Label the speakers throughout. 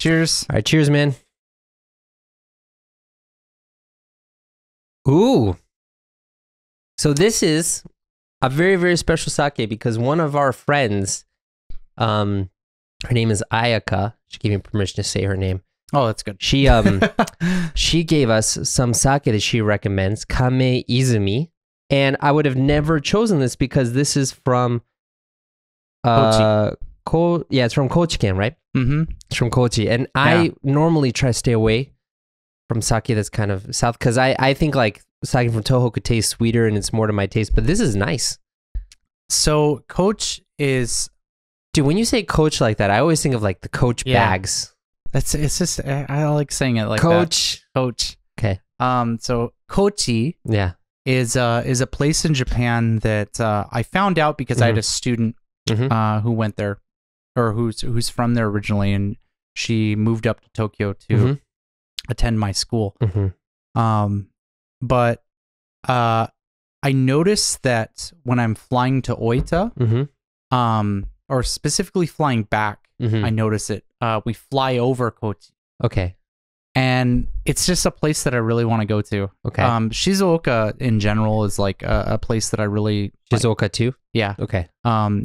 Speaker 1: Cheers.
Speaker 2: All right, cheers, man. Ooh. So this is a very, very special sake because one of our friends, her name is Ayaka. She gave me permission to say her name.
Speaker 1: Oh, that's good.
Speaker 2: She she gave us some sake that she recommends, Kame Izumi. And I would have never chosen this because this is from
Speaker 1: Kochi.
Speaker 2: It's from Kochiken, right?
Speaker 1: Mm-hmm.
Speaker 2: It's from Kochi. And I normally try to stay away from sake that's kind of south because I think like sake from Tohoku tastes sweeter and it's more to my taste, but this is nice.
Speaker 1: So Coach is...
Speaker 2: Dude, when you say Coach like that, I always think of like the Coach bags.
Speaker 1: It's just, I like saying it like
Speaker 2: Coach.
Speaker 1: that. Coach.
Speaker 2: Okay.
Speaker 1: So Kochi is a place in Japan that I found out because I had a student who went there, or who's from there originally, and she moved up to Tokyo to attend my school. But I noticed that when I'm flying to Oita, or specifically flying back, I notice it. We fly over Kochi.
Speaker 2: Okay.
Speaker 1: And it's just a place that I really want to go to.
Speaker 2: Okay.
Speaker 1: Shizuoka in general is like a place that I really...
Speaker 2: Shizuoka too?
Speaker 1: Yeah.
Speaker 2: Okay.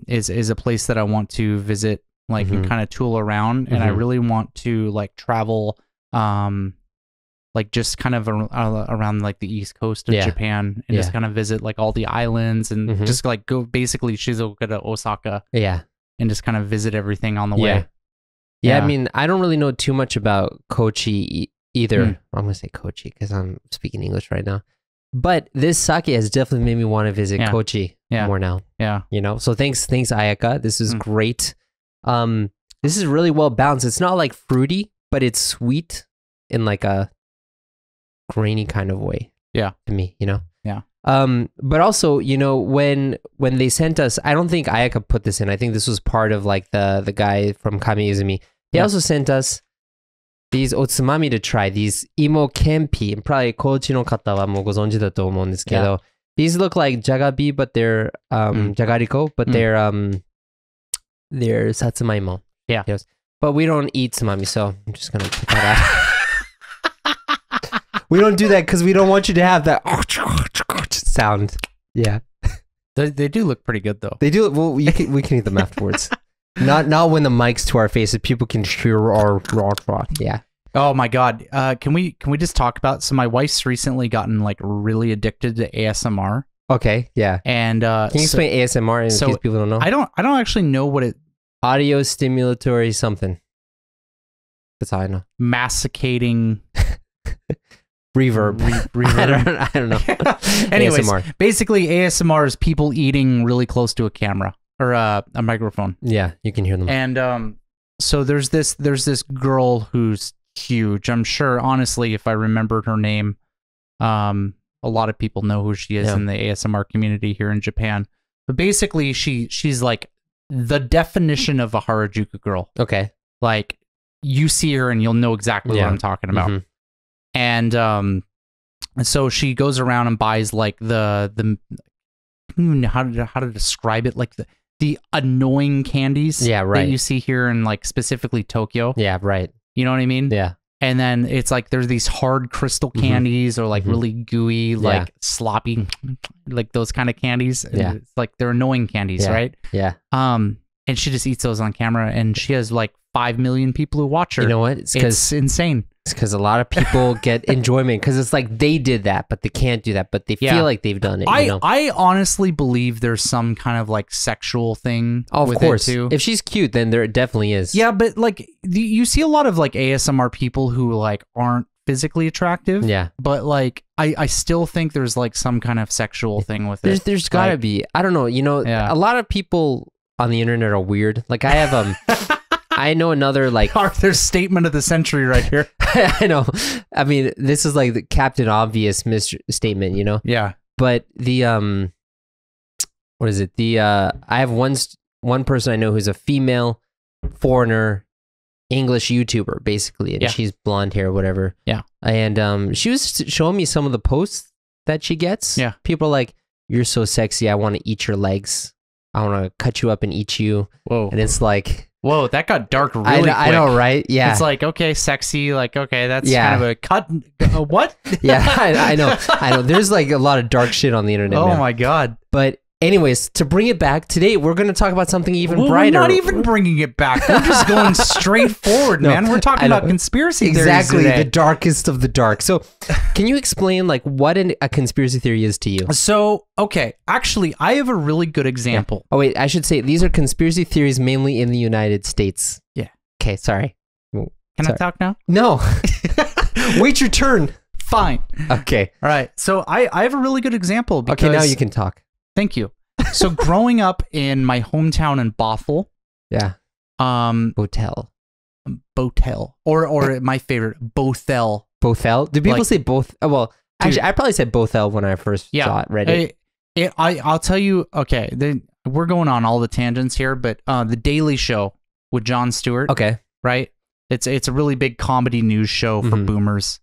Speaker 1: Is a place that I want to visit, like, and kind of tool around. And I really want to, like, travel, like, just kind of around, like, the east coast of Japan and just kind of visit, like, all the islands and just, like, go basically Shizuoka to Osaka.
Speaker 2: Yeah.
Speaker 1: And just kind of visit everything on the way.
Speaker 2: Yeah, I mean, I don't really know too much about Kochi either. I'm going to say Kochi because I'm speaking English right now. But this sake has definitely made me want to visit Kochi more now. Yeah. You know, so thanks Ayaka. This is great. This is really well balanced. It's not like fruity, but it's sweet in like a grainy kind of way. Yeah. To me, you know? Yeah. But also, you know, when they sent us, I don't think Ayaka put this in. I think this was part of like the guy from Kame Izumi. They also sent us these otsumami to try, these imo kenpi. And probably Kochi no kata wa mo gozonji da to omou n desu kedo. These look like jagabi, but they're jagariko, but they're satsumaimo. Yeah. But we don't eat tsumami, so I'm just gonna put that out. We don't do that because we don't want you to have that sound. Yeah.
Speaker 1: They do look pretty good though.
Speaker 2: They do. Well, we can eat them afterwards. Not when the mic's to our faces. People can hear our yeah.
Speaker 1: Oh my god. Can we just talk about? So my wife's recently gotten like really addicted to ASMR.
Speaker 2: Okay. Yeah.
Speaker 1: And
Speaker 2: can you explain ASMR in case people don't know?
Speaker 1: I don't actually know what it.
Speaker 2: Audio stimulatory something. That's all I know.
Speaker 1: Masticating.
Speaker 2: Reverb.
Speaker 1: Reverb.
Speaker 2: I don't know.
Speaker 1: Anyways,
Speaker 2: ASMR.
Speaker 1: Basically ASMR is people eating really close to a camera or a microphone.
Speaker 2: Yeah, you can hear them.
Speaker 1: And so there's this girl who's huge. I'm sure, honestly, if I remembered her name, a lot of people know who she is in the ASMR community here in Japan. But basically, she's like the definition of a Harajuku girl.
Speaker 2: Okay.
Speaker 1: Like, you see her and you'll know exactly what I'm talking about. And so she goes around and buys like the how to describe it, like the annoying candies that you see here in like specifically Tokyo.
Speaker 2: Yeah, right.
Speaker 1: You know what I mean?
Speaker 2: Yeah.
Speaker 1: And then it's like there's these hard crystal candies or like really gooey, like sloppy, like those kind of candies.
Speaker 2: Yeah.
Speaker 1: It's like they're annoying candies, right?
Speaker 2: Yeah.
Speaker 1: And she just eats those on camera and she has like 5 million people who watch her.
Speaker 2: You know what?
Speaker 1: It's insane.
Speaker 2: It's because a lot of people get enjoyment because it's like they did that, but they can't do that, but they feel like they've done it.
Speaker 1: I honestly believe there's some kind of like sexual thing.
Speaker 2: Oh, of course.
Speaker 1: It too.
Speaker 2: If she's cute, then there definitely is.
Speaker 1: Yeah, but like you see a lot of like ASMR people who like aren't physically attractive. Yeah. But like I still think there's like some kind of sexual thing with it.
Speaker 2: There's gotta be. I don't know. You know, a lot of people on the internet are weird. Like I have I know another like
Speaker 1: Arthur's statement of the century right here.
Speaker 2: I know. I mean, this is like the Captain Obvious statement, you know?
Speaker 1: Yeah.
Speaker 2: But the what is it? The I have one person I know who's a female foreigner English YouTuber basically, and she's blonde hair or whatever. Yeah. And she was showing me some of the posts that she gets. Yeah. People are like, "You're so sexy. I want to eat your legs. I want to cut you up and eat you." Whoa. And it's like,
Speaker 1: Whoa, that got dark really quick.
Speaker 2: I know, right? Yeah.
Speaker 1: It's like, okay, sexy. Like, okay, that's kind of a cut. What?
Speaker 2: Yeah, I know. There's like a lot of dark shit on the internet.
Speaker 1: Oh my God.
Speaker 2: But anyways, to bring it back, today we're going to talk about something even brighter.
Speaker 1: We're not even bringing it back. We're just going straight forward, man. We're talking about conspiracy theories
Speaker 2: exactly,
Speaker 1: today.
Speaker 2: The darkest of the dark. So can you explain like what a conspiracy theory is to you?
Speaker 1: So, okay, actually, I have a really good example.
Speaker 2: Yeah. Oh, wait, I should say these are conspiracy theories mainly in the United States.
Speaker 1: Yeah.
Speaker 2: Okay, sorry.
Speaker 1: Can I talk now?
Speaker 2: No. Wait your turn.
Speaker 1: Fine.
Speaker 2: Okay.
Speaker 1: All right. So I have a really good example. Because,
Speaker 2: okay, now you can talk.
Speaker 1: Thank you. So growing up in my hometown in Bothell.
Speaker 2: Yeah. Bothell.
Speaker 1: Or my favorite, Bothell.
Speaker 2: Bothell? Do people say both? Well, actually, I probably said Bothell when I first read it.
Speaker 1: I'll tell you, okay, we're going on all the tangents here, but The Daily Show with Jon Stewart.
Speaker 2: Okay.
Speaker 1: Right? It's a really big comedy news show for boomers.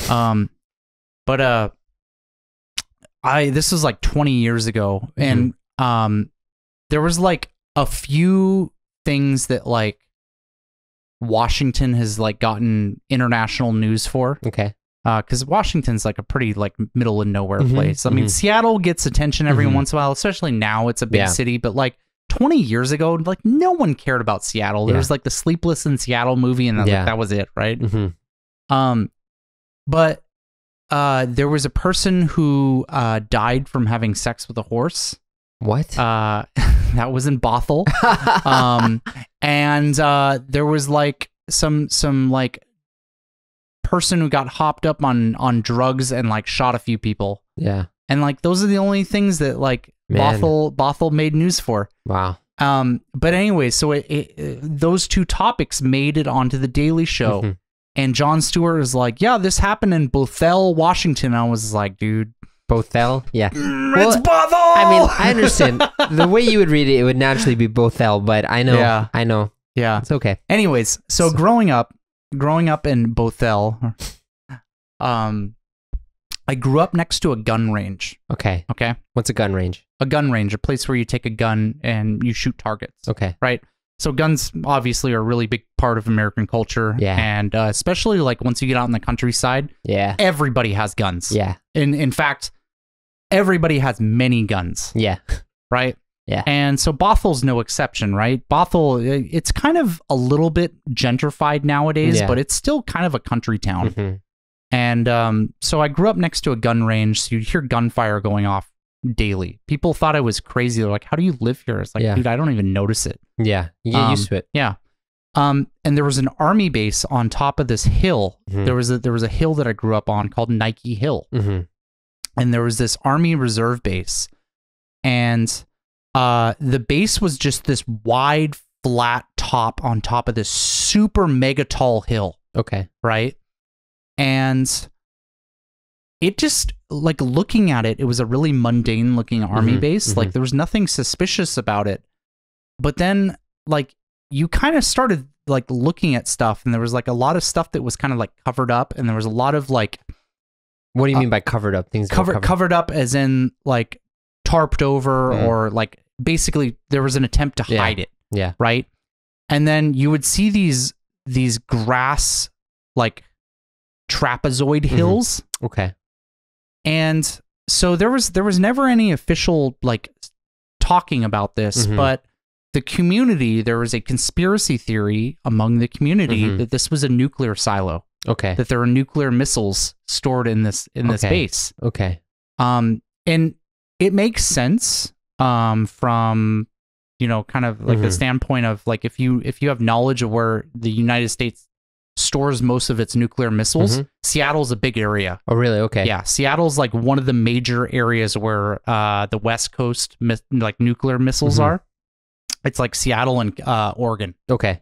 Speaker 1: But this was like 20 years ago, and there was like a few things that like Washington has like gotten international news for.
Speaker 2: Okay.
Speaker 1: Because Washington's like a pretty like middle of nowhere place. I mean, Seattle gets attention every once in a while, especially now it's a big city, but like 20 years ago, like no one cared about Seattle. There was like the Sleepless in Seattle movie, and that was it, right? But there was a person who died from having sex with a horse.
Speaker 2: What?
Speaker 1: That was in Bothell. And there was like some like person who got hopped up on drugs and like shot a few people.
Speaker 2: Yeah.
Speaker 1: And like those are the only things that like Bothell made news for.
Speaker 2: Wow.
Speaker 1: But anyway, so those two topics made it onto the Daily Show. And Jon Stewart was like, yeah, this happened in Bothell, Washington. I was like, dude.
Speaker 2: Bothell? Yeah.
Speaker 1: It's Bothell!
Speaker 2: I mean, I understand. The way you would read it, it would naturally be Bothell, but I know. Yeah. I know.
Speaker 1: Yeah.
Speaker 2: It's okay.
Speaker 1: Anyways, so growing up in Bothell, I grew up next to a gun range.
Speaker 2: Okay.
Speaker 1: Okay.
Speaker 2: What's a gun range?
Speaker 1: A gun range, a place where you take a gun and you shoot targets.
Speaker 2: Okay. Right.
Speaker 1: So guns obviously are a really big part of American culture.
Speaker 2: Yeah.
Speaker 1: And especially like once you get out in the countryside, everybody has guns.
Speaker 2: Yeah.
Speaker 1: In fact, everybody has many guns.
Speaker 2: Yeah.
Speaker 1: Right?
Speaker 2: Yeah.
Speaker 1: And so Bothell's no exception, right? Bothell, it's kind of a little bit gentrified nowadays, but it's still kind of a country town. And so I grew up next to a gun range, so you'd hear gunfire going off daily. People thought I was crazy. They're like, how do you live here? It's like, dude, I don't even notice it.
Speaker 2: Yeah, you get used to it.
Speaker 1: Yeah. And there was an army base on top of this hill. There was a hill that I grew up on called Nike Hill. And there was this army reserve base. And the base was just this wide, flat top on top of this super mega tall hill.
Speaker 2: Okay.
Speaker 1: Right? And it just, like, looking at it, it was a really mundane looking army base. Like, there was nothing suspicious about it. But then, like, you kind of started, like, looking at stuff, and there was, like, a lot of stuff that was kind of, like, covered up, and there was a lot of, like...
Speaker 2: What do you mean by covered up? Things
Speaker 1: covered up as in, like, tarped over, or, like, basically, there was an attempt to hide it.
Speaker 2: Yeah.
Speaker 1: Right? And then you would see these grass, like, trapezoid hills.
Speaker 2: Okay.
Speaker 1: And so there was never any official like talking about this, but the community, there was a conspiracy theory among the community that this was a nuclear silo.
Speaker 2: Okay.
Speaker 1: That there were nuclear missiles stored in this base.
Speaker 2: Okay.
Speaker 1: And it makes sense from kind of like the standpoint of like if you have knowledge of where the United States stores most of its nuclear missiles, Seattle's a big area.
Speaker 2: Oh, really? Okay.
Speaker 1: Yeah, Seattle's like one of the major areas where the West Coast like nuclear missiles are. It's like Seattle and Oregon.
Speaker 2: Okay.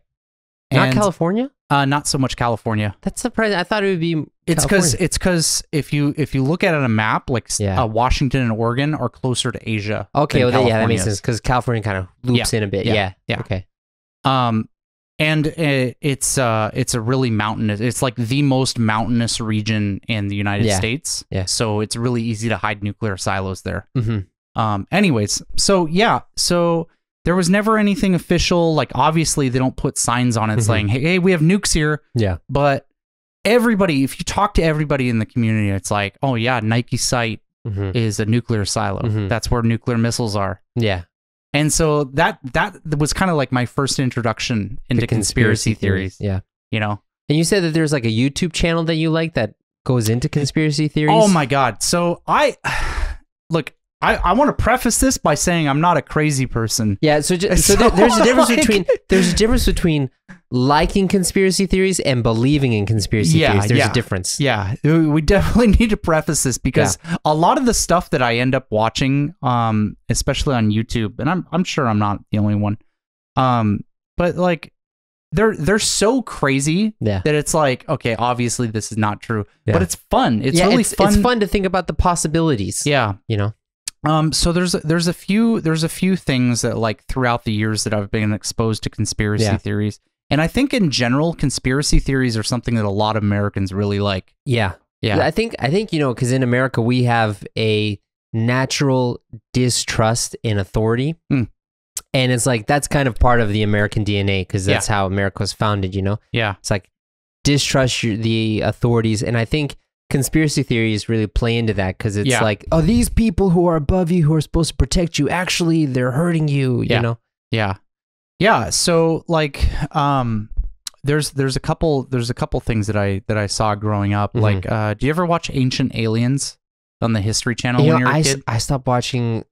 Speaker 2: Not California?
Speaker 1: Not so much California.
Speaker 2: That's surprising. I thought it would be.
Speaker 1: It's because if you look at it on a map, like Washington and Oregon are closer to Asia.
Speaker 2: Okay, well, that makes sense because California kind of loops in a bit. Yeah. Okay.
Speaker 1: And it's a really mountainous. It's like the most mountainous region in the United States.
Speaker 2: Yeah.
Speaker 1: So it's really easy to hide nuclear silos there. Anyways, so there was never anything official. Like, obviously, they don't put signs on it saying, hey, we have nukes here.
Speaker 2: Yeah.
Speaker 1: But everybody, if you talk to everybody in the community, it's like, oh, yeah, Nike site is a nuclear silo. That's where nuclear missiles are.
Speaker 2: Yeah.
Speaker 1: And so that was kind of like my first introduction into conspiracy theories.
Speaker 2: Yeah.
Speaker 1: You know?
Speaker 2: And you said that there's like a YouTube channel that you like that goes into conspiracy theories?
Speaker 1: Oh, my God. So look, I want to preface this by saying I'm not a crazy person.
Speaker 2: Yeah, so there's a difference between liking conspiracy theories and believing in conspiracy theories. There's a difference.
Speaker 1: Yeah, we definitely need to preface this because a lot of the stuff that I end up watching, especially on YouTube, and I'm sure I'm not the only one, but like they're so crazy that it's like, okay, obviously this is not true, but it's fun. It's really fun.
Speaker 2: It's fun to think about the possibilities.
Speaker 1: Yeah,
Speaker 2: you know.
Speaker 1: So there's a few things that like throughout the years that I've been exposed to conspiracy theories, and I think in general conspiracy theories are something that a lot of Americans really like.
Speaker 2: Yeah. I think you know, because in America we have a natural distrust in authority, and it's like that's kind of part of the American DNA because that's how America was founded. You know. Yeah. It's like distrust the authorities, and I think conspiracy theories really play into that because it's like, oh, these people who are above you who are supposed to protect you, actually they're hurting you, you know?
Speaker 1: Yeah. So like, there's a couple things that I saw growing up. Like, do you ever watch Ancient Aliens on the History Channel when you were a kid?
Speaker 2: I stopped watching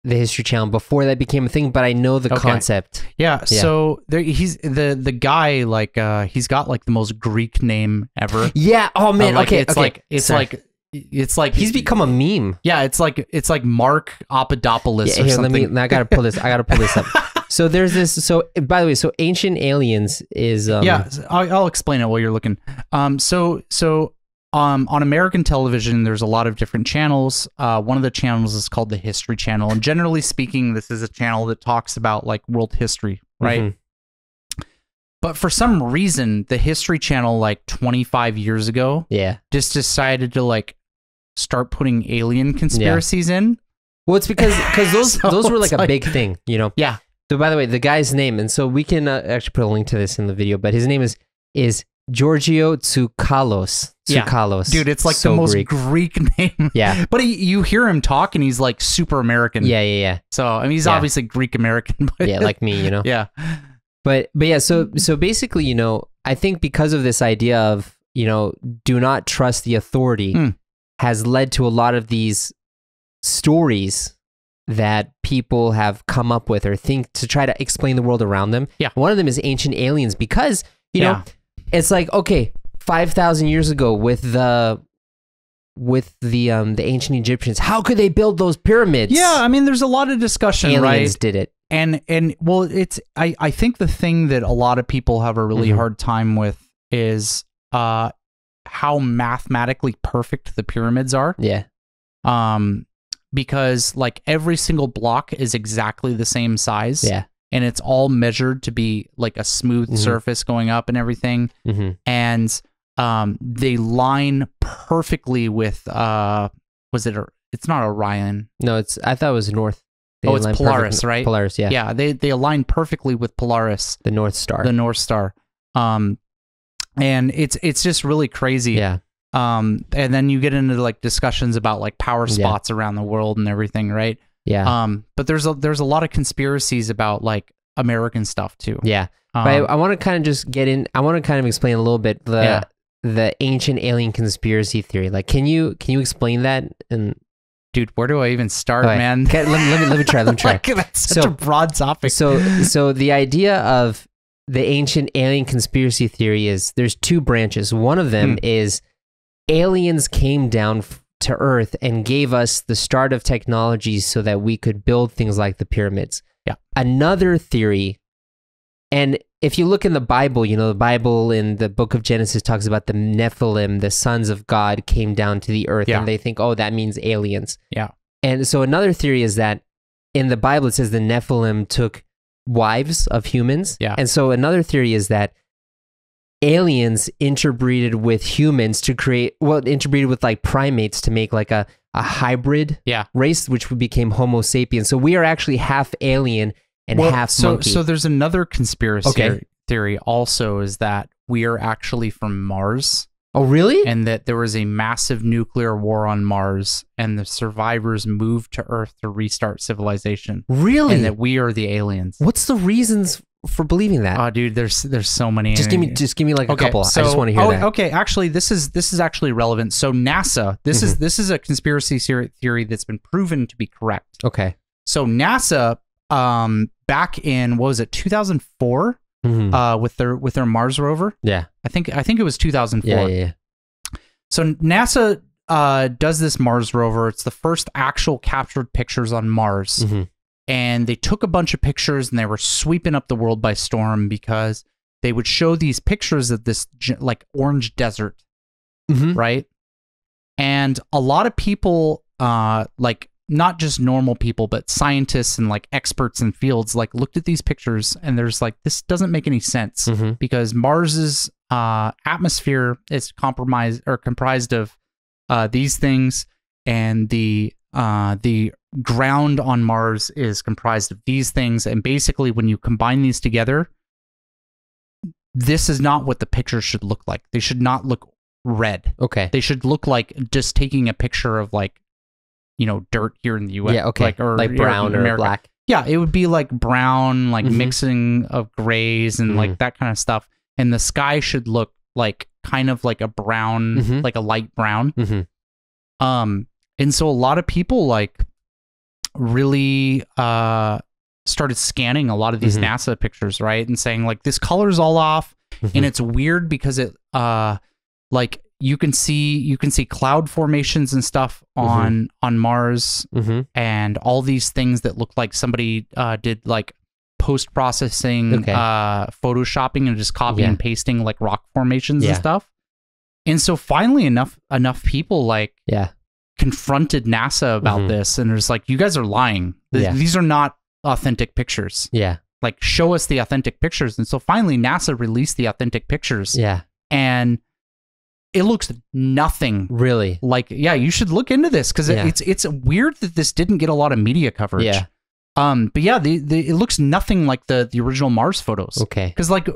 Speaker 2: the History Channel before that became a thing, but I know the concept.
Speaker 1: Yeah. So he's the guy, like he's got like the most Greek name ever.
Speaker 2: Yeah. Oh man.
Speaker 1: Like,
Speaker 2: it's
Speaker 1: like
Speaker 2: he's become a meme.
Speaker 1: Yeah. It's like Mark Papadopoulos or something.
Speaker 2: I gotta pull this. up. So there's this. So by the way, so Ancient Aliens is.
Speaker 1: I'll explain it while you're looking. On American television, there's a lot of different channels. One of the channels is called the History Channel. And generally speaking, this is a channel that talks about like world history, right? But for some reason, the History Channel, like 25 years ago, just decided to like start putting alien conspiracies in.
Speaker 2: Well, it's because those were like a big thing, you know?
Speaker 1: Yeah.
Speaker 2: So by the way, the guy's name, and so we can actually put a link to this in the video, but his name is Giorgio Tsoukalos.
Speaker 1: Dude, it's like the most Greek name.
Speaker 2: Yeah.
Speaker 1: But you hear him talk and he's like super American.
Speaker 2: Yeah.
Speaker 1: So, I mean, he's obviously Greek American. But
Speaker 2: yeah, like me, you know?
Speaker 1: Yeah.
Speaker 2: But yeah, so basically, you know, I think because of this idea of, you know, do not trust the authority has led to a lot of these stories that people have come up with or think to try to explain the world around them.
Speaker 1: Yeah.
Speaker 2: One of them is Ancient Aliens because, you know, it's like, okay, 5,000 years ago with the ancient Egyptians, how could they build those pyramids?
Speaker 1: Yeah, I mean, there's a lot of discussion,
Speaker 2: Aliens did it.
Speaker 1: And well, I think the thing that a lot of people have a really hard time with is how mathematically perfect the pyramids are.
Speaker 2: Yeah.
Speaker 1: Because like every single block is exactly the same size.
Speaker 2: Yeah.
Speaker 1: And it's all measured to be like a smooth surface going up and everything. And they line perfectly with it's not Orion.
Speaker 2: No, I thought it was North.
Speaker 1: It's Polaris, right?
Speaker 2: Polaris, yeah.
Speaker 1: Yeah, they align perfectly with Polaris.
Speaker 2: The North Star.
Speaker 1: The North Star. And it's just really crazy.
Speaker 2: Yeah.
Speaker 1: And then you get into like discussions about like power spots around the world and everything, right?
Speaker 2: Yeah.
Speaker 1: But there's a lot of conspiracies about like American stuff too.
Speaker 2: Yeah. But I want to kind of just get in. I want to kind of explain a little bit the ancient alien conspiracy theory. Like, can you explain that? And
Speaker 1: dude, where do I even start, man?
Speaker 2: Okay, let me try.
Speaker 1: Like, that's such a broad topic.
Speaker 2: So the idea of the ancient alien conspiracy theory is there's two branches. One of them is aliens came down to Earth and gave us the start of technology so that we could build things like the pyramids.
Speaker 1: Yeah.
Speaker 2: Another theory, and if you look in the Bible, you know, the Bible in the book of Genesis talks about the Nephilim, the sons of God came down to the earth, and they think, oh, that means aliens.
Speaker 1: Yeah.
Speaker 2: And so another theory is that in the Bible, it says the Nephilim took wives of humans.
Speaker 1: Yeah.
Speaker 2: And so another theory is that aliens interbreeded with humans to create, interbreeded with like primates to make like a hybrid race, which became Homo sapiens. So we are actually half alien and half monkey.
Speaker 1: So there's another conspiracy theory also, is that we are actually from Mars.
Speaker 2: Oh, really?
Speaker 1: And that there was a massive nuclear war on Mars, and the survivors moved to Earth to restart civilization.
Speaker 2: Really?
Speaker 1: And that we are the aliens.
Speaker 2: What's the reasons for believing that?
Speaker 1: Oh, dude, there's so many.
Speaker 2: Just give me like a couple. I just want to hear that.
Speaker 1: Okay, actually, this is actually relevant. So NASA, this is a conspiracy theory that's been proven to be correct.
Speaker 2: Okay.
Speaker 1: So NASA, back in, what was it, 2004, with their Mars rover.
Speaker 2: Yeah.
Speaker 1: I think it was 2004.
Speaker 2: Yeah.
Speaker 1: So NASA does this Mars rover. It's the first actual captured pictures on Mars. And they took a bunch of pictures, and they were sweeping up the world by storm, because they would show these pictures of this like orange desert, right? And a lot of people, like not just normal people, but scientists and like experts in fields, like looked at these pictures, and there's like, this doesn't make any sense, because Mars's atmosphere is comprised of these things, and the ground on Mars is comprised of these things, and basically when you combine these together, this is not what the pictures should look like. They should not look red.
Speaker 2: Okay.
Speaker 1: They should look like just taking a picture of, like, you know, dirt here in the US.
Speaker 2: Yeah, okay. Like brown or black.
Speaker 1: Yeah, it would be like brown, like mixing of grays and like that kind of stuff. And the sky should look like kind of like a brown, like a light brown. And so a lot of people like really started scanning a lot of these NASA pictures, right? And saying like, this color's all off. And it's weird because it like you can see cloud formations and stuff on Mars, and all these things that look like somebody did like post-processing photoshopping and just copying and pasting like rock formations and stuff. And so finally enough people like confronted NASA about this, and it's like, you guys are lying. These are not authentic pictures. Like, show us the authentic pictures. And so finally NASA released the authentic pictures. And it looks nothing
Speaker 2: really
Speaker 1: like, you should look into this, because it's weird that this didn't get a lot of media coverage. But it looks nothing like the original Mars photos.
Speaker 2: Okay.
Speaker 1: Because like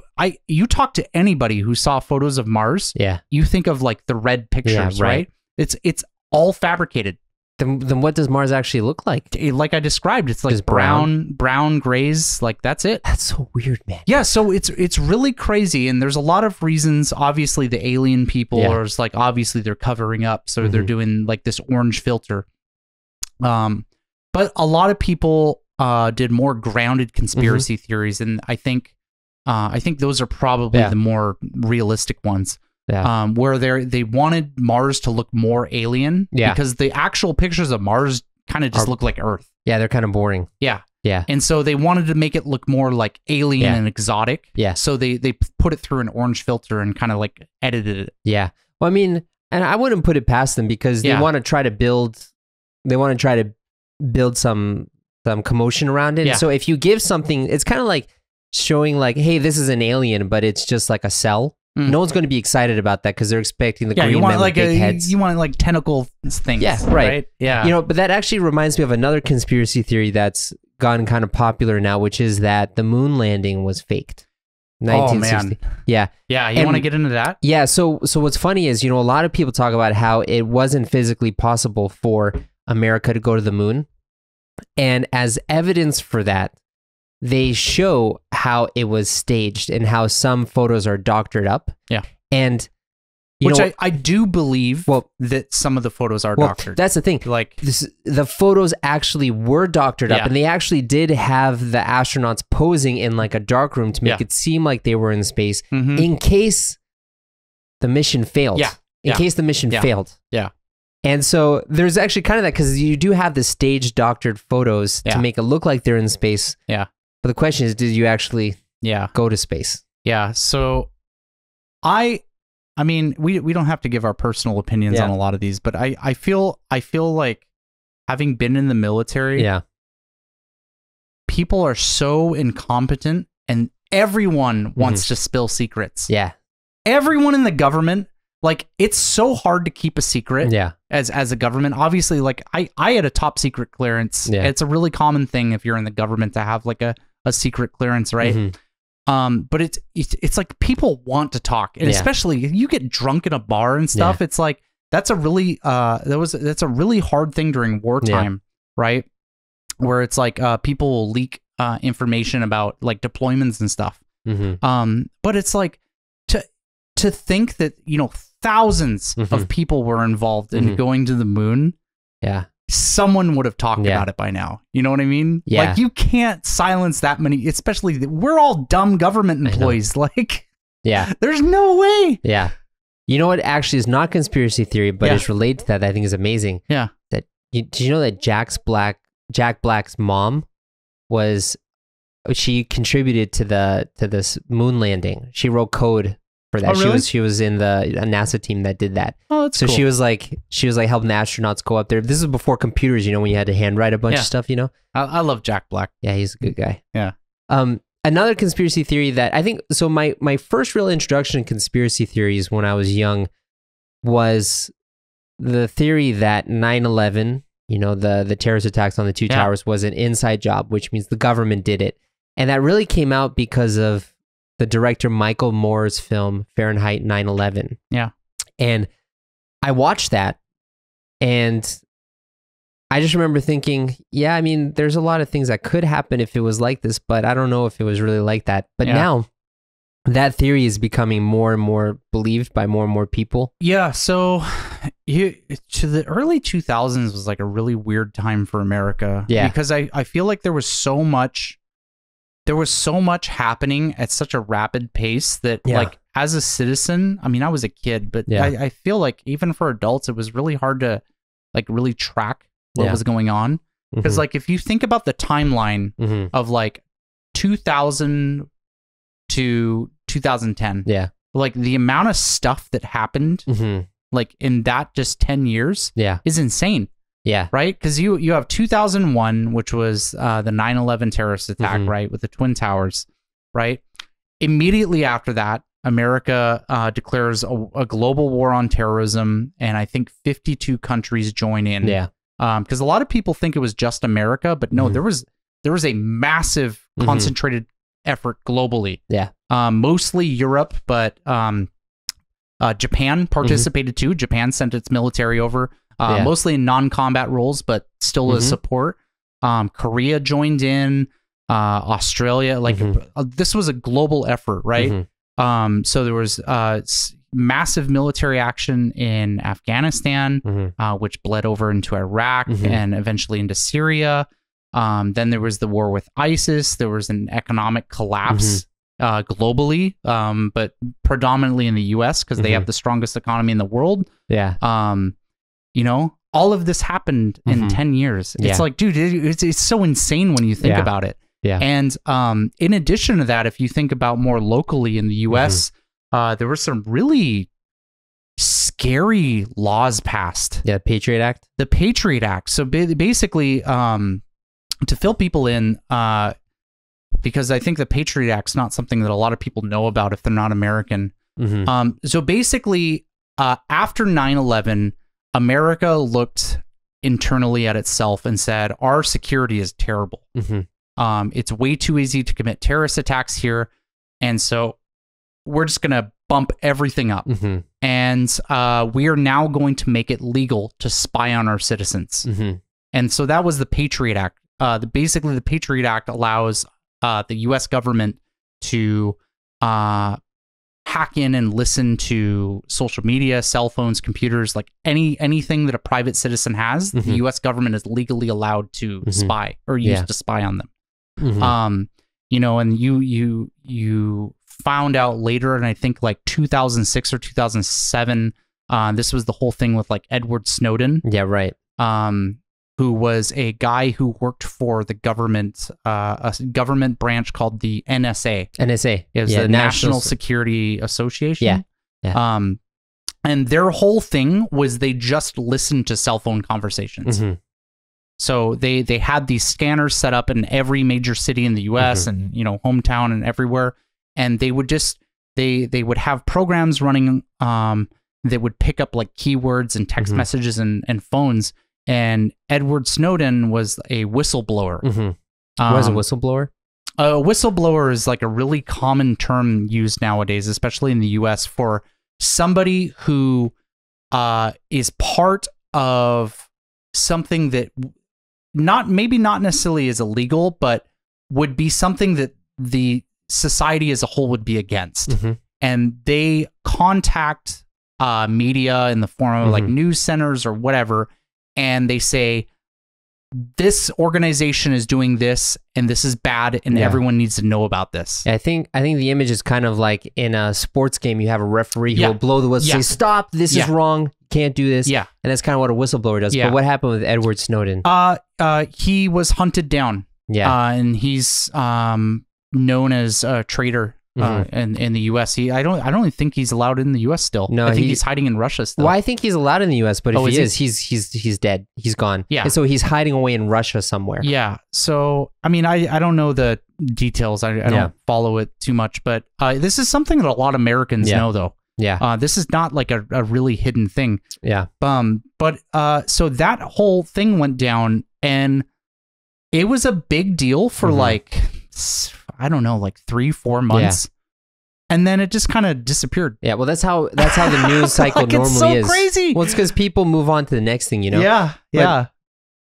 Speaker 1: you talk to anybody who saw photos of Mars, you think of like the red pictures, right? It's all fabricated.
Speaker 2: Then what does Mars actually look like?
Speaker 1: Like I described, it's like just brown grays, like that's it.
Speaker 2: That's so weird, man.
Speaker 1: Yeah, so it's really crazy, and there's a lot of reasons. Obviously, the alien people are like, obviously they're covering up, so they're doing like this orange filter. But a lot of people did more grounded conspiracy theories, and I think those are probably the more realistic ones. Where they wanted Mars to look more alien, because the actual pictures of Mars kind of just look like Earth. Yeah,
Speaker 2: they're kind of boring.
Speaker 1: Yeah. And so they wanted to make it look more like alien and exotic. So they put it through an orange filter and kind of like edited it.
Speaker 2: Yeah. Well, I mean, and I wouldn't put it past them, because they want to try to build some commotion around it. So if you give something, it's kind of like showing like, hey, this is an alien, but it's just like a cell. No one's going to be excited about that, because they're expecting the green men with big heads.
Speaker 1: You want like tentacle things.
Speaker 2: Yeah, right. Yeah. You know, but that actually reminds me of another conspiracy theory that's gotten kind of popular now, which is that the moon landing was faked. 1960.
Speaker 1: Oh, man. Yeah. You want to get into that?
Speaker 2: Yeah. So what's funny is, you know, a lot of people talk about how it wasn't physically possible for America to go to the moon. And as evidence for that, they show how it was staged and how some photos are doctored up. And
Speaker 1: I do believe that some of the photos are doctored.
Speaker 2: That's the thing. Like the photos actually were doctored up, and they actually did have the astronauts posing in like a dark room to make it seem like they were in space in case the mission failed. In case the mission failed. And so there's actually kind of that, because you do have the staged doctored photos to make it look like they're in space. But the question is, did you actually go to space?
Speaker 1: So I mean, we don't have to give our personal opinions on a lot of these, but I feel like, having been in the military, people are so incompetent, and everyone wants to spill secrets. Everyone in the government, like, it's so hard to keep a secret as a government. Obviously, like I had a top secret clearance. It's a really common thing if you're in the government to have like a a secret clearance, right? But it's like people want to talk, and especially if you get drunk in a bar and stuff, it's like that's a really that's a really hard thing during wartime, right? Where it's like people will leak information about like deployments and stuff. But it's like to think that, you know, thousands of people were involved in going to the moon.
Speaker 2: Yeah.
Speaker 1: Someone would have talked about it by now. You know what I mean?
Speaker 2: Yeah.
Speaker 1: Like, you can't silence that many, especially we're all dumb government employees. Like, there's no way.
Speaker 2: Yeah. You know what actually is not conspiracy theory, but it's related to that I think is amazing.
Speaker 1: Yeah.
Speaker 2: That did you know that Jack Black's mom she contributed to this moon landing. She wrote code for that.
Speaker 1: Oh, really?
Speaker 2: She was in a NASA team that did that.
Speaker 1: Oh, that's cool.
Speaker 2: She was like helping the astronauts go up there. This is before computers, you know, when you had to handwrite a bunch of stuff, you know.
Speaker 1: I love Jack Black.
Speaker 2: Yeah, he's a good guy.
Speaker 1: Yeah.
Speaker 2: Another conspiracy theory that I think, so my first real introduction to conspiracy theories when I was young was the theory that 9/11, you know, the terrorist attacks on the two towers was an inside job, which means the government did it. And that really came out because of the director Michael Moore's film Fahrenheit 9/11.
Speaker 1: Yeah.
Speaker 2: And I watched that, and I just remember thinking, yeah, I mean, there's a lot of things that could happen if it was like this, but I don't know if it was really like that. But now that theory is becoming more and more believed by more and more people. Yeah.
Speaker 1: So to the early 2000s was like a really weird time for America.
Speaker 2: Yeah.
Speaker 1: Because I feel like there was so much happening at such a rapid pace that like as a citizen, I mean, I was a kid, but I feel like even for adults, it was really hard to like really track what was going on. Because like, if you think about the timeline of like 2000 to 2010, like the amount of stuff that happened like in that just 10 years is insane.
Speaker 2: Yeah.
Speaker 1: Right? Because you have 2001, which was the 9/11 terrorist attack, right? With the Twin Towers, right? Immediately after that, America declares a global war on terrorism, and I think 52 countries join in.
Speaker 2: Yeah.
Speaker 1: Because a lot of people think it was just America, but no, there was a massive concentrated effort globally.
Speaker 2: Yeah.
Speaker 1: Mostly Europe, but Japan participated too. Japan sent its military over. Mostly in non-combat roles, but still as support. Korea joined in, Australia, like this was a global effort, right? So there was massive military action in Afghanistan, which bled over into Iraq and eventually into Syria. Then there was the war with ISIS. There was an economic collapse globally, but predominantly in the US because they have the strongest economy in the world.
Speaker 2: Yeah.
Speaker 1: You know, all of this happened in 10 years. It's like, dude, it's so insane when you think about it.
Speaker 2: Yeah.
Speaker 1: And in addition to that, if you think about more locally in the US, there were some really scary laws passed.
Speaker 2: Yeah, Patriot Act.
Speaker 1: The Patriot Act. So basically, to fill people in, because I think the Patriot Act's not something that a lot of people know about if they're not American. So basically, after 9/11, America looked internally at itself and said, our security is terrible. It's way too easy to commit terrorist attacks here. And so we're just going to bump everything up. And we are now going to make it legal to spy on our citizens. And so that was the Patriot Act. Basically, the Patriot Act allows the U.S. government to hack in and listen to social media, cell phones, computers, like anything that a private citizen has, the U.S. government is legally allowed to spy or use to spy on them. You know, and you found out later, and I think like 2006 or 2007, this was the whole thing with like Edward Snowden.
Speaker 2: Yeah, right.
Speaker 1: Who was a guy who worked for the government, a government branch called the NSA.
Speaker 2: NSA.
Speaker 1: It was the National Security Association.
Speaker 2: Yeah.
Speaker 1: And their whole thing was they just listened to cell phone conversations. So they had these scanners set up in every major city in the U.S. and, you know, hometown and everywhere. And they would just, they would have programs running that would pick up like keywords and text messages and phones. And Edward Snowden was a whistleblower.
Speaker 2: Was a whistleblower?
Speaker 1: A whistleblower is like a really common term used nowadays, especially in the US, for somebody who is part of something that maybe not necessarily is illegal, but would be something that the society as a whole would be against. And they contact media in the form of like news centers or whatever, and they say, this organization is doing this and this is bad and everyone needs to know about this.
Speaker 2: I think the image is kind of like in a sports game, you have a referee who will blow the whistle, say, stop, this is wrong, can't do this. And that's kind of what a whistleblower does. But what happened with Edward Snowden?
Speaker 1: He was hunted down. And he's known as a traitor in the US. I don't think he's allowed in the US still. No, I think he's hiding in Russia still.
Speaker 2: Well, I think he's allowed in the US, but if he is, he's dead. He's gone. Yeah. And so he's hiding away in Russia somewhere.
Speaker 1: Yeah. So I mean, I don't know the details. I don't follow it too much, but this is something that a lot of Americans know, though. Yeah. This is not like a really hidden thing. Yeah. But so that whole thing went down, and it was a big deal for like, I don't know, like 3-4 months. And then it just kind of disappeared.
Speaker 2: Yeah, well, that's how the news cycle like normally
Speaker 1: it's so
Speaker 2: is.
Speaker 1: Crazy.
Speaker 2: Well, it's because people move on to the next thing, you know?
Speaker 1: Yeah.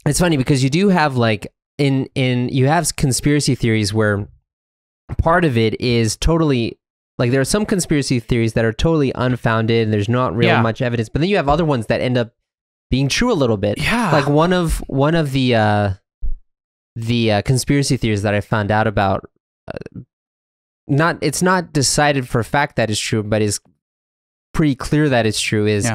Speaker 2: It's funny because you do have like you have conspiracy theories where part of it is totally like there are some conspiracy theories that are totally unfounded and there's not real much evidence, but then you have other ones that end up being true a little bit. Yeah. Like one of the conspiracy theories that I found out about, it's not decided for a fact that it's true, but is pretty clear that it's true, is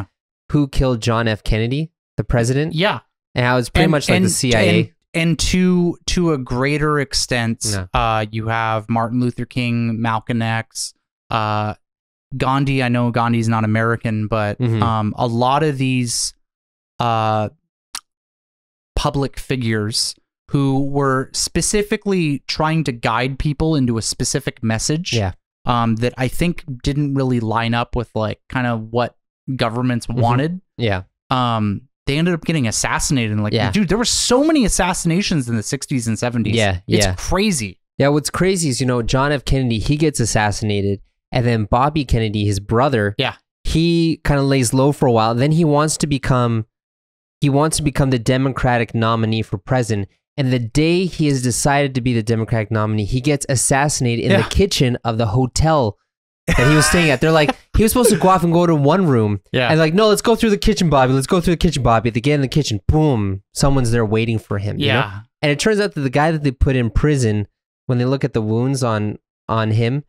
Speaker 2: who killed John F. Kennedy, the president? Yeah. And how it's pretty much like the CIA.
Speaker 1: And to a greater extent, you have Martin Luther King, Malcolm X, Gandhi. I know Gandhi's not American, but a lot of these public figures who were specifically trying to guide people into a specific message that I think didn't really line up with like kind of what governments wanted. Yeah. They ended up getting assassinated. And like, dude, there were so many assassinations in the 60s and 70s. Yeah. It's crazy.
Speaker 2: Yeah. What's crazy is, John F. Kennedy, he gets assassinated. And then Bobby Kennedy, his brother, he kind of lays low for a while. Then he wants to become the Democratic nominee for president. And the day he has decided to be the Democratic nominee, he gets assassinated in the kitchen of the hotel that he was staying at. They're like, he was supposed to go off and go to one room. Yeah. And like, no, let's go through the kitchen, Bobby. Let's go through the kitchen, Bobby. They get in the kitchen, boom, someone's there waiting for him. You know? And it turns out that the guy that they put in prison, when they look at the wounds on him,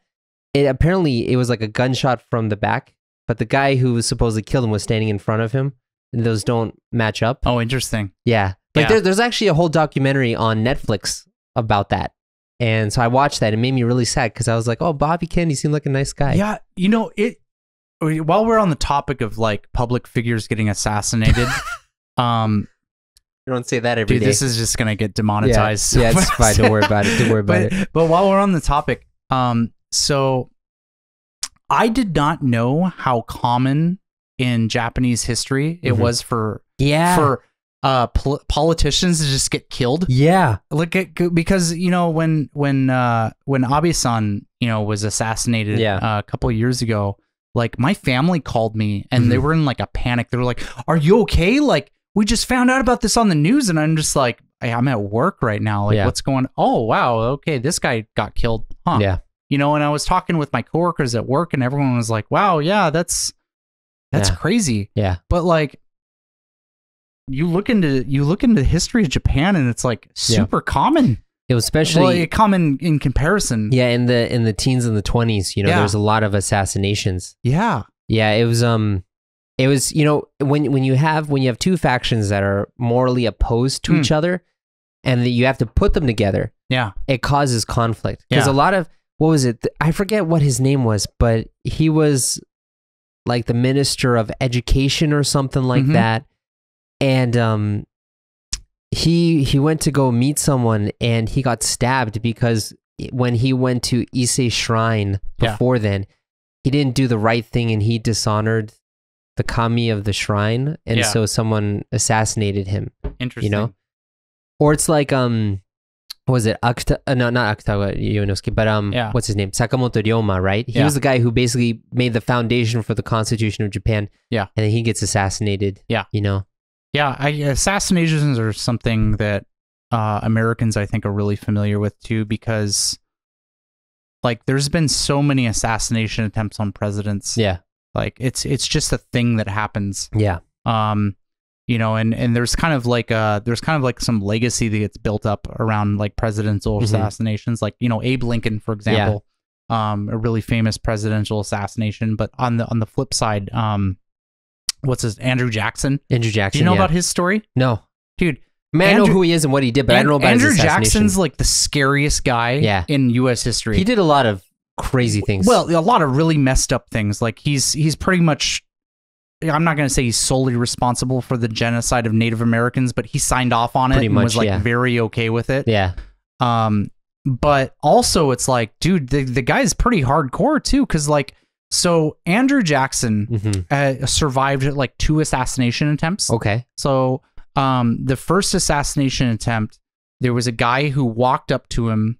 Speaker 2: it was like a gunshot from the back, but the guy who was supposedly killed him was standing in front of him, and those don't match up.
Speaker 1: Oh, interesting.
Speaker 2: Yeah. Like there's actually a whole documentary on Netflix about that. And so I watched that. It made me really sad because I was like, oh, Bobby Kennedy seemed like a nice guy.
Speaker 1: Yeah. While we're on the topic of like public figures getting assassinated,
Speaker 2: you don't say that every day.
Speaker 1: This is just going to get demonetized.
Speaker 2: Yeah, it's fine. Don't worry about it. Don't worry about it.
Speaker 1: But while we're on the topic, so I did not know how common in Japanese history it was for politicians to just get killed. Yeah. Because when Abe-san was assassinated a couple of years ago, like my family called me and they were in like a panic. They were like, "Are you okay? Like we just found out about this on the news." And I'm just like, hey, I'm at work right now. Like what's going on? Oh, wow. Okay. This guy got killed. Huh. Yeah. And I was talking with my coworkers at work and everyone was like, wow, yeah, that's crazy. Yeah. But like, you look into the history of Japan and it's like super common.
Speaker 2: It was especially
Speaker 1: common in comparison.
Speaker 2: Yeah, in the teens and the 20s, there was a lot of assassinations. Yeah. Yeah, it was when you have two factions that are morally opposed to each other and you have to put them together. Yeah. It causes conflict. Because a lot of what was it? I forget what his name was, but he was like the minister of education or something like that. And he went to go meet someone and he got stabbed because when he went to Ise Shrine before then, he didn't do the right thing and he dishonored the kami of the shrine. And so someone assassinated him. Interesting. Or it's like, was it no, not Akutawa Ionosuke, but what's his name? Sakamoto Ryoma, right? He was the guy who basically made the foundation for the Constitution of Japan.
Speaker 1: Yeah.
Speaker 2: And then he gets assassinated. Yeah. You know?
Speaker 1: Yeah, assassinations are something that Americans, I think, are really familiar with too, because like there's been so many assassination attempts on presidents.
Speaker 2: Yeah.
Speaker 1: Like it's just a thing that happens.
Speaker 2: Yeah.
Speaker 1: You know, and there's kind of like some legacy that gets built up around like presidential assassinations, like, you know, Abe Lincoln, for example, a really famous presidential assassination. But on the flip side, Andrew Jackson?
Speaker 2: Andrew Jackson.
Speaker 1: Do you know about his story?
Speaker 2: No,
Speaker 1: dude.
Speaker 2: I know who he is and what he did, but I don't know about his assassination. Andrew Jackson's like the scariest guy in U.S. history. He did a lot of crazy things.
Speaker 1: Well, a lot of really messed up things. Like he's pretty much, I'm not going to say he's solely responsible for the genocide of Native Americans, but he signed off on it and was like very okay with it.
Speaker 2: Yeah.
Speaker 1: But also it's like, dude, the guy's pretty hardcore too. Cause like, so Andrew Jackson survived like 2 assassination attempts.
Speaker 2: Okay.
Speaker 1: So, the first assassination attempt, there was a guy who walked up to him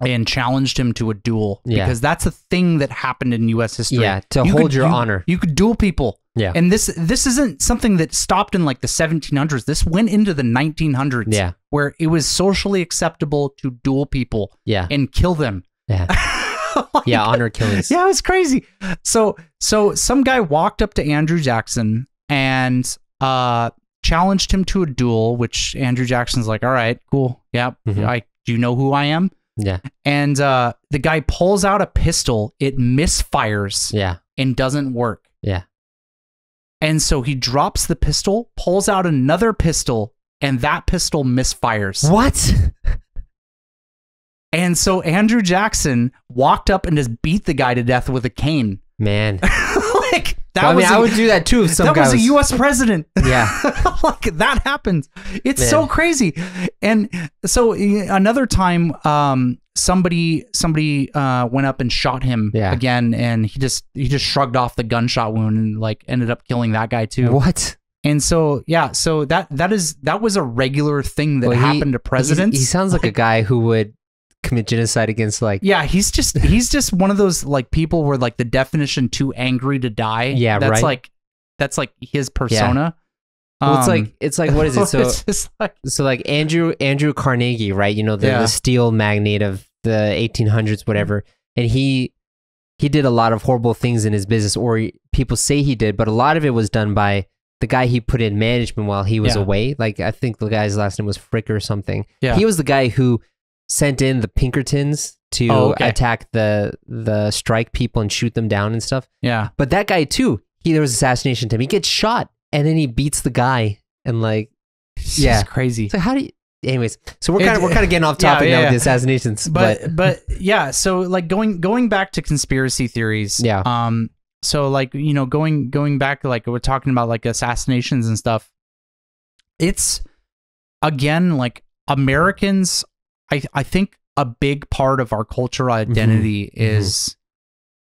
Speaker 1: and challenged him to a duel, because that's a thing that happened in U.S. history.
Speaker 2: Yeah, to hold your honor.
Speaker 1: You could duel people.
Speaker 2: Yeah.
Speaker 1: And this isn't something that stopped in like the 1700s. This went into the 1900s, where it was socially acceptable to duel people and kill them.
Speaker 2: Yeah. Like, honor killings.
Speaker 1: Yeah, it was crazy. So some guy walked up to Andrew Jackson and challenged him to a duel, which Andrew Jackson's like, all right, cool. Yeah. Do you know who I am?
Speaker 2: Yeah.
Speaker 1: And the guy pulls out a pistol. It misfires.
Speaker 2: Yeah.
Speaker 1: And doesn't work.
Speaker 2: Yeah.
Speaker 1: And so he drops the pistol, pulls out another pistol, and that pistol misfires.
Speaker 2: What?
Speaker 1: And so Andrew Jackson walked up and just beat the guy to death with a cane.
Speaker 2: Man.
Speaker 1: Like that
Speaker 2: I would do that too if some guy
Speaker 1: was a U.S. president.
Speaker 2: Yeah.
Speaker 1: Like that happens. It's so crazy. And so another time, somebody went up and shot him again, and he just shrugged off the gunshot wound and like ended up killing that guy too.
Speaker 2: What?
Speaker 1: And so so that was a regular thing that happened to presidents.
Speaker 2: He sounds like a guy who would commit genocide against like
Speaker 1: he's just one of those like people where like the definition too angry to die.
Speaker 2: Yeah,
Speaker 1: that's like his persona.
Speaker 2: Well, it's like what is it? So like Andrew Carnegie, right? You know, the steel magnate of the 1800s, whatever. And he did a lot of horrible things in his business, or people say he did, but a lot of it was done by the guy he put in management while he was away. Like I think the guy's last name was Frick or something. Yeah. He was the guy who sent in the Pinkertons to attack the strike people and shoot them down and stuff. Yeah. But that guy too, there was assassination attempt. He gets shot and then he beats the guy and like,
Speaker 1: it's crazy.
Speaker 2: So how do you, anyways, so we're kind of getting off topic now with the assassinations.
Speaker 1: But yeah, so like going back to conspiracy theories. Yeah. So like, you know, going back, like we're talking about like assassinations and stuff. It's again, like Americans, I think a big part of our cultural identity is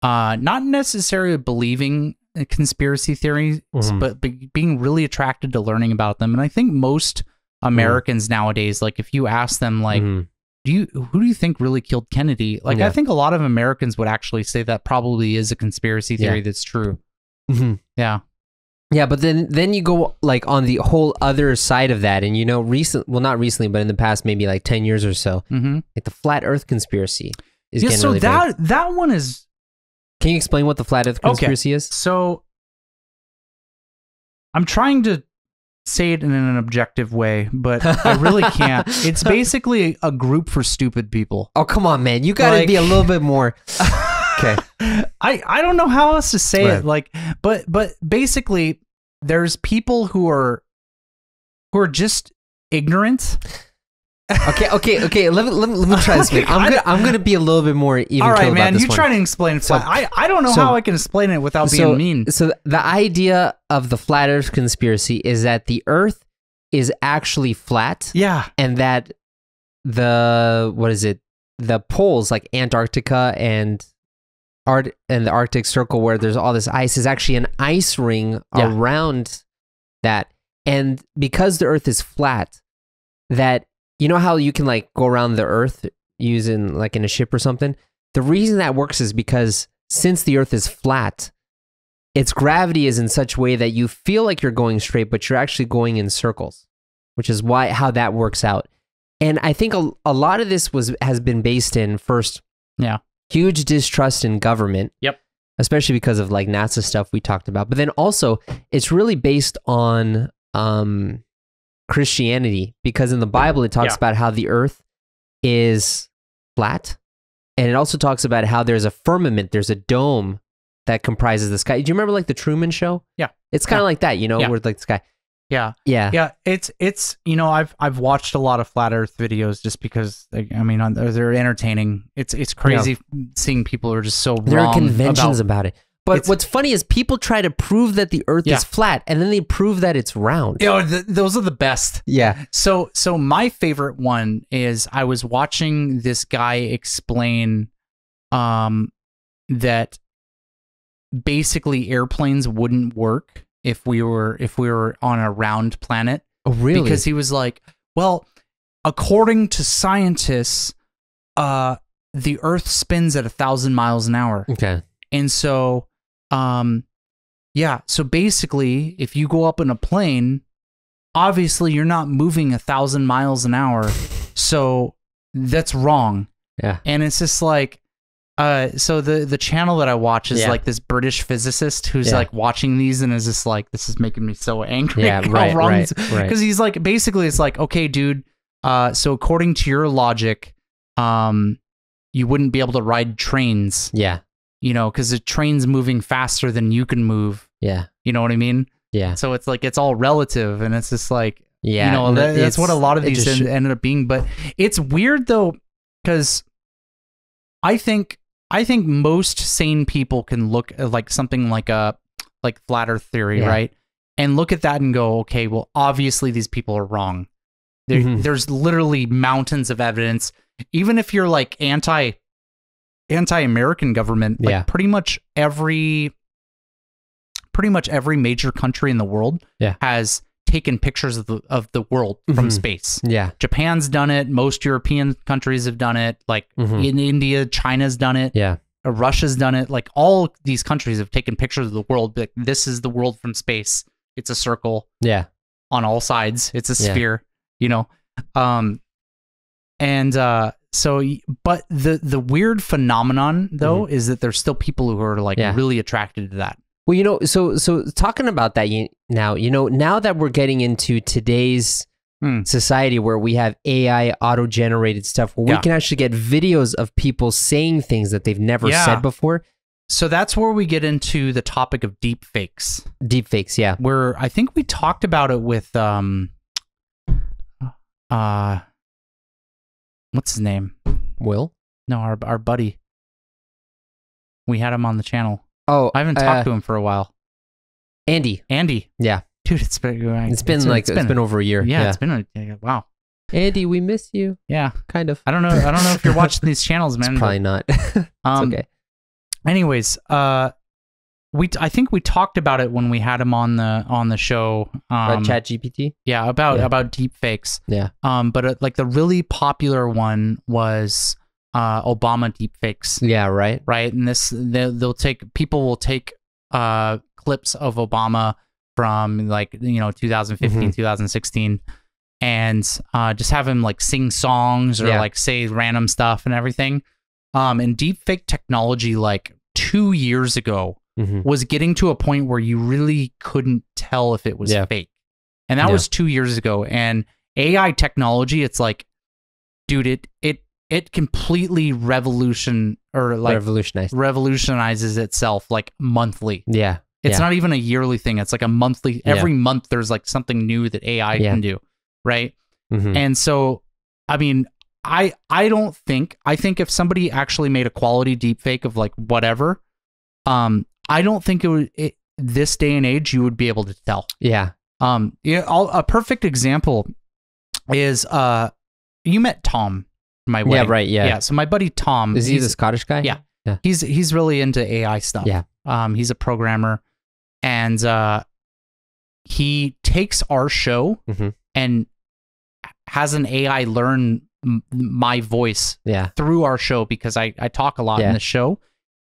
Speaker 1: not necessarily believing in conspiracy theories, but being really attracted to learning about them. And I think most Americans nowadays, like if you ask them, like, who do you think really killed Kennedy? Like, I think a lot of Americans would actually say that probably is a conspiracy theory that's true. Yeah.
Speaker 2: Yeah, but then you go like on the whole other side of that, and you know, not recently, but in the past maybe like 10 years or so, like the flat Earth conspiracy is getting really big.
Speaker 1: That one is.
Speaker 2: Can you explain what the flat Earth conspiracy is?
Speaker 1: So I'm trying to say it in an objective way, but I really can't. It's basically a group for stupid people.
Speaker 2: Oh, come on, man. You got to be a little bit more. Okay.
Speaker 1: I don't know how else to say it. Like, but basically there's people who are just ignorant.
Speaker 2: Okay. Let me try this. I'm gonna be a little bit more even.
Speaker 1: All right, man. You try to explain it. So, I don't know how I can explain it without being mean.
Speaker 2: So the idea of the flat Earth conspiracy is that the Earth is actually flat.
Speaker 1: Yeah.
Speaker 2: And that the poles like Antarctica and the Arctic Circle, where there's all this ice, is actually an ice ring around that. And because the Earth is flat, that you know how you can like go around the Earth using like in a ship or something? The reason that works is because since the Earth is flat, its gravity is in such a way that you feel like you're going straight, but you're actually going in circles, which is how that works out. And I think a lot of this has been based in, first, huge distrust in government.
Speaker 1: Yep.
Speaker 2: Especially because of like NASA stuff we talked about. But then also, it's really based on Christianity, because in the Bible, it talks about how the Earth is flat. And it also talks about how there's a firmament, there's a dome that comprises the sky. Do you remember like the Truman Show?
Speaker 1: Yeah.
Speaker 2: It's kind of like that, you know, where like the sky.
Speaker 1: Yeah.
Speaker 2: Yeah.
Speaker 1: Yeah. It's, you know, I've watched a lot of flat Earth videos just because, I mean, they're entertaining. It's crazy seeing people who are just so wrong.
Speaker 2: There are conventions about it. But what's funny is people try to prove that the Earth is flat, and then they prove that it's round.
Speaker 1: You know, those are the best.
Speaker 2: Yeah.
Speaker 1: So my favorite one is I was watching this guy explain that basically airplanes wouldn't work if we were on a round planet.
Speaker 2: Oh, really?
Speaker 1: Because he was like, well, according to scientists, the Earth spins at 1,000 miles an hour.
Speaker 2: Okay.
Speaker 1: And so, so basically, if you go up in a plane, obviously you're not moving 1,000 miles an hour. So that's wrong.
Speaker 2: Yeah.
Speaker 1: And it's just like, so the channel that I watch is like this British physicist who's like watching these and is just like, this is making me so angry.
Speaker 2: Yeah, right.
Speaker 1: Because he's like, basically it's like, okay, dude, so according to your logic, you wouldn't be able to ride trains.
Speaker 2: Yeah.
Speaker 1: You know, because the train's moving faster than you can move.
Speaker 2: Yeah.
Speaker 1: You know what I mean?
Speaker 2: Yeah.
Speaker 1: So it's like, it's all relative, and it's just like,
Speaker 2: yeah,
Speaker 1: you know, that's what a lot of these ended up being. But it's weird though, because I think most sane people can look at like something like flat Earth theory, right? And look at that and go, okay, well, obviously these people are wrong. There's literally mountains of evidence. Even if you're like anti-American government, like pretty much every major country in the world has taken pictures of the world from space.
Speaker 2: Yeah.
Speaker 1: Japan's done it. Most European countries have done it. Like in India, China's done it.
Speaker 2: Yeah.
Speaker 1: Russia's done it. Like all these countries have taken pictures of the world. Like, this is the world from space. It's a circle.
Speaker 2: Yeah.
Speaker 1: On all sides. It's a sphere, you know? So, but the weird phenomenon though is that there's still people who are like really attracted to that.
Speaker 2: Well, you know, so talking about that now that we're getting into today's society where we have AI auto-generated stuff where we can actually get videos of people saying things that they've never said before.
Speaker 1: So that's where we get into the topic of deep fakes.
Speaker 2: Deep fakes, yeah.
Speaker 1: Where I think we talked about it with what's his name?
Speaker 2: Will?
Speaker 1: No, our buddy. We had him on the channel.
Speaker 2: Oh,
Speaker 1: I haven't talked to him for a while.
Speaker 2: Andy.
Speaker 1: Yeah. Dude, it's been
Speaker 2: over a year.
Speaker 1: Yeah, it's been wow.
Speaker 2: Andy, we miss you.
Speaker 1: Yeah,
Speaker 2: kind of.
Speaker 1: I don't know if you're watching these channels, man.
Speaker 2: It's probably not. It's okay.
Speaker 1: Anyways, I think we talked about it when we had him on the show.
Speaker 2: ChatGPT?
Speaker 1: Yeah, about deep fakes.
Speaker 2: Yeah.
Speaker 1: But like the really popular one was Obama deep fakes.
Speaker 2: Yeah, right.
Speaker 1: Right, and people will take clips of Obama from like 2015, 2016, and just have him like sing songs or like say random stuff and everything. And deep fake technology like 2 years ago was getting to a point where you really couldn't tell if it was fake. And that was 2 years ago. And AI technology, it's like, dude, it completely revolutionizes itself like monthly.
Speaker 2: Yeah.
Speaker 1: It's not even a yearly thing. It's like a monthly, every month there's like something new that AI can do. Right. And so, I mean, I think if somebody actually made a quality deep fake of like whatever, I don't think this day and age you would be able to tell.
Speaker 2: Yeah.
Speaker 1: A perfect example is you met Tom, my wedding.
Speaker 2: Yeah, right. Yeah.
Speaker 1: Yeah. So my buddy Tom,
Speaker 2: is he the Scottish guy?
Speaker 1: Yeah. He's really into AI stuff.
Speaker 2: Yeah.
Speaker 1: He's a programmer, and he takes our show and has an AI learn my voice through our show, because I talk a lot in the show,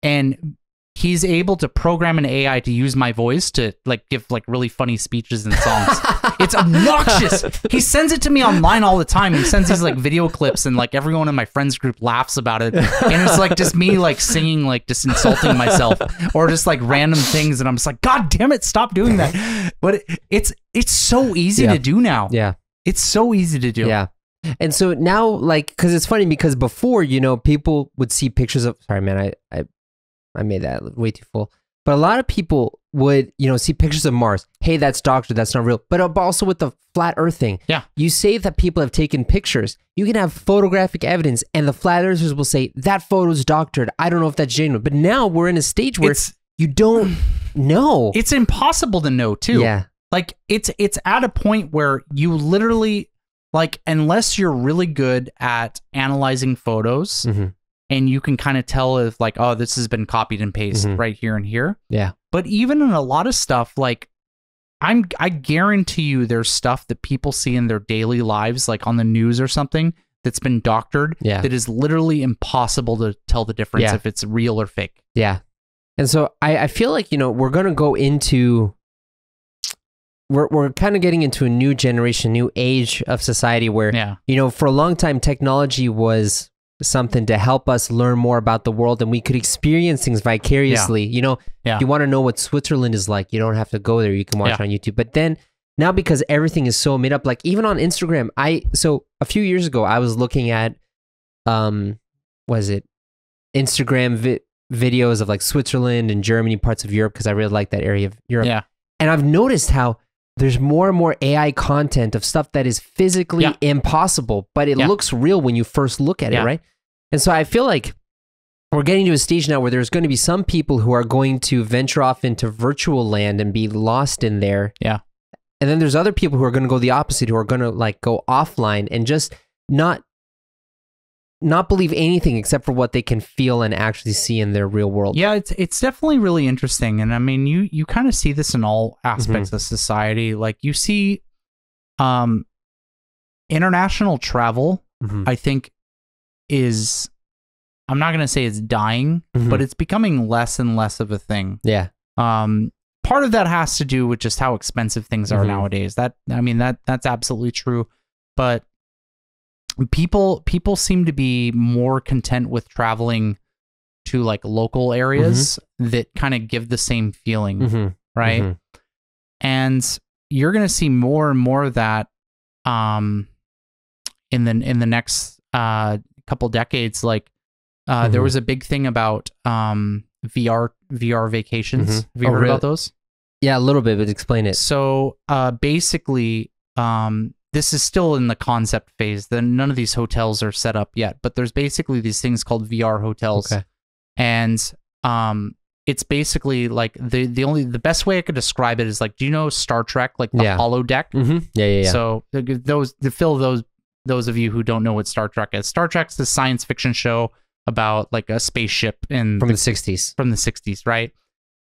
Speaker 1: and he's able to program an AI to use my voice to like give like really funny speeches and songs. It's obnoxious. He sends it to me online all the time. He sends these like video clips, and like everyone in my friends group laughs about it. And it's like just me like singing, like just insulting myself, or just like random things. And I'm just like, God damn it, stop doing that. But it's so easy to do now.
Speaker 2: Yeah.
Speaker 1: It's so easy to do.
Speaker 2: Yeah. And so now, like, because it's funny, because before, you know, people would see pictures of, sorry, man, I made that way too full. But a lot of people would, you know, see pictures of Mars. Hey, that's doctored. That's not real. But also with the flat Earth thing.
Speaker 1: Yeah.
Speaker 2: You say that people have taken pictures. You can have photographic evidence, and the flat earthers will say, that photo's doctored. I don't know if that's genuine. But now we're in a stage where you don't know.
Speaker 1: It's impossible to know, too.
Speaker 2: Yeah.
Speaker 1: Like, it's at a point where you literally, like, unless you're really good at analyzing photos, and you can kind of tell if like, oh, this has been copied and pasted right here and here.
Speaker 2: Yeah.
Speaker 1: But even in a lot of stuff, like I guarantee you there's stuff that people see in their daily lives, like on the news or something, that's been doctored, that is literally impossible to tell the difference if it's real or fake.
Speaker 2: Yeah. And so I feel like, you know, we're going to go into, we're kind of getting into a new generation, new age of society where, you know, for a long time, technology was something to help us learn more about the world, and we could experience things vicariously. You know, you want to know what Switzerland is like, you don't have to go there, you can watch it on YouTube. But then now, because everything is so made up, like even on Instagram, so a few years ago I was looking at Instagram videos of like Switzerland and Germany, parts of Europe, because I really like that area of Europe. And I've noticed how there's more and more AI content of stuff that is physically impossible, but it looks real when you first look at it, right? And so I feel like we're getting to a stage now where there's going to be some people who are going to venture off into virtual land and be lost in there.
Speaker 1: Yeah.
Speaker 2: And then there's other people who are going to go the opposite, who are going to like go offline and just not believe anything except for what they can feel and actually see in their real world.
Speaker 1: Yeah, it's definitely really interesting. And I mean, you kind of see this in all aspects of society. Like you see international travel, I think is, I'm not going to say it's dying, but it's becoming less and less of a thing.
Speaker 2: Yeah.
Speaker 1: Part of that has to do with just how expensive things are nowadays. That's absolutely true. But people seem to be more content with traveling to like local areas that kind of give the same feeling, right? And you're going to see more and more of that in the next couple decades. Like there was a big thing about VR vacations. Have you heard about those?
Speaker 2: Yeah, a little bit, but explain it.
Speaker 1: So basically, this is still in the concept phase. Then none of these hotels are set up yet, but there's basically these things called VR hotels. Okay. And it's basically like the best way I could describe it is like, do you know Star Trek, like the holodeck?
Speaker 2: Yeah.
Speaker 1: So those of you who don't know what Star Trek is, Star Trek's the science fiction show about like a spaceship from the 60s. From the 60s, right?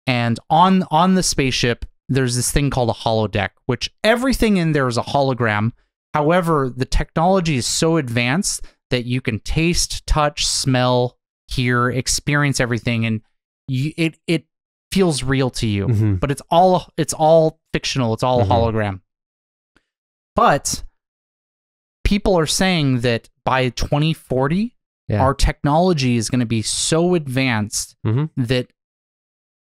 Speaker 1: And on the spaceship, there's this thing called a holodeck, which everything in there is a hologram. However, the technology is so advanced that you can taste, touch, smell, hear, experience everything, and it feels real to you. But it's all fictional. It's all a hologram. But people are saying that by 2040, our technology is going to be so advanced that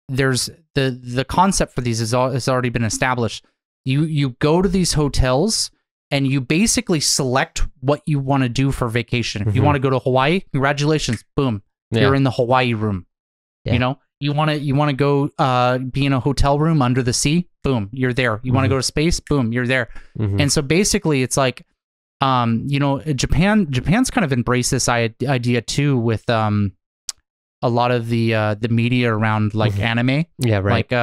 Speaker 1: there's the concept for these has already been established. You go to these hotels and you basically select what you want to do for vacation. If you want to go to Hawaii, congratulations, boom, you're in the Hawaii room. You know, you want to go be in a hotel room under the sea, boom, you're there. You want to go to space, boom, you're there. And so basically, it's like, you know, Japan's kind of embraced this idea too with a lot of the media around like anime. Yeah, right. Like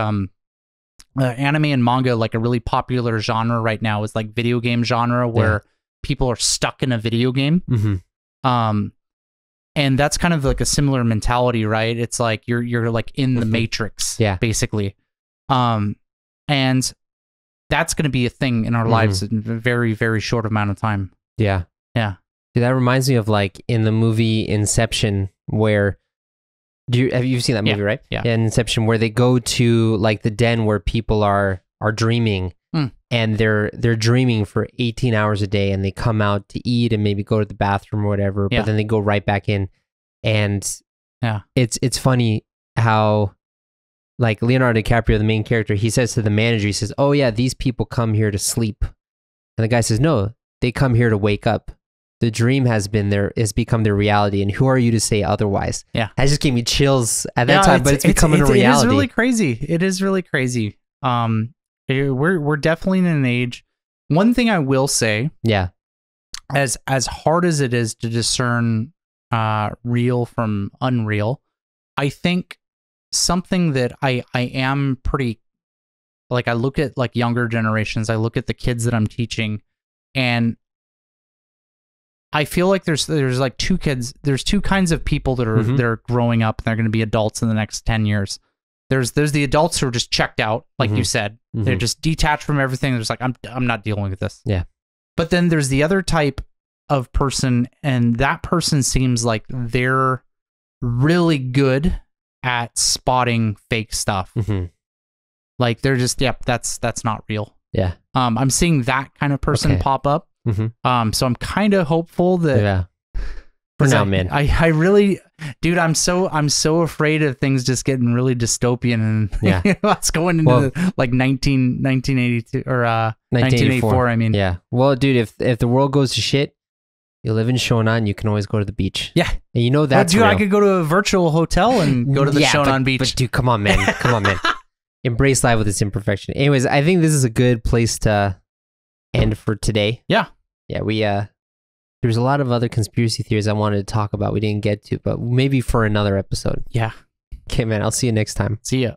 Speaker 1: anime and manga, like a really popular genre right now is like video game genre where people are stuck in a video game. And that's kind of like a similar mentality, right? It's like you're like in the Matrix, basically. And that's going to be a thing in our lives in a very, very short amount of time.
Speaker 2: Yeah.
Speaker 1: Yeah.
Speaker 2: Dude, that reminds me of like in the movie Inception, where have you seen that movie, right?
Speaker 1: Yeah.
Speaker 2: In Inception, where they go to like the den where people are dreaming, and they're dreaming for 18 hours a day, and they come out to eat and maybe go to the bathroom or whatever, but then they go right back in. And it's funny how like Leonardo DiCaprio, the main character, he says to the manager, he says, "Oh yeah, these people come here to sleep." And the guy says, "No, they come here to wake up. The dream has become their reality, and who are you to say otherwise?"
Speaker 1: Yeah.
Speaker 2: That just gave me chills at that time, but it's becoming a reality. It is
Speaker 1: really crazy. It is really crazy. We're definitely in an age. One thing I will say, as hard as it is to discern real from unreal, I think something that I am pretty, like, I look at like younger generations, I look at the kids that I'm teaching, and I feel like there's like two kinds of people that are they're growing up and they're going to be adults in the next 10 years. There's the adults who are just checked out, like you said. They're just detached from everything. They're just like, I'm not dealing with this.
Speaker 2: Yeah.
Speaker 1: But then there's the other type of person, and that person seems like they're really good at spotting fake stuff. Like they're just, that's not real.
Speaker 2: Yeah.
Speaker 1: I'm seeing that kind of person pop up. So I'm kind of hopeful that
Speaker 2: for now, man.
Speaker 1: I really, dude, I'm so afraid of things just getting really dystopian, and you know, it's going into like 1982 or 1984. I mean,
Speaker 2: yeah. Well, dude, if the world goes to shit, you live in Shonan, you can always go to the beach.
Speaker 1: Yeah.
Speaker 2: And you know that's
Speaker 1: real.
Speaker 2: I
Speaker 1: could go to a virtual hotel and go to the Shonan beach.
Speaker 2: But dude, come on, man. Come on, man. Embrace life with its imperfection. Anyways, I think this is a good place to end for today.
Speaker 1: Yeah.
Speaker 2: Yeah, there's a lot of other conspiracy theories I wanted to talk about we didn't get to, but maybe for another episode.
Speaker 1: Yeah.
Speaker 2: Okay, man, I'll see you next time.
Speaker 1: See ya.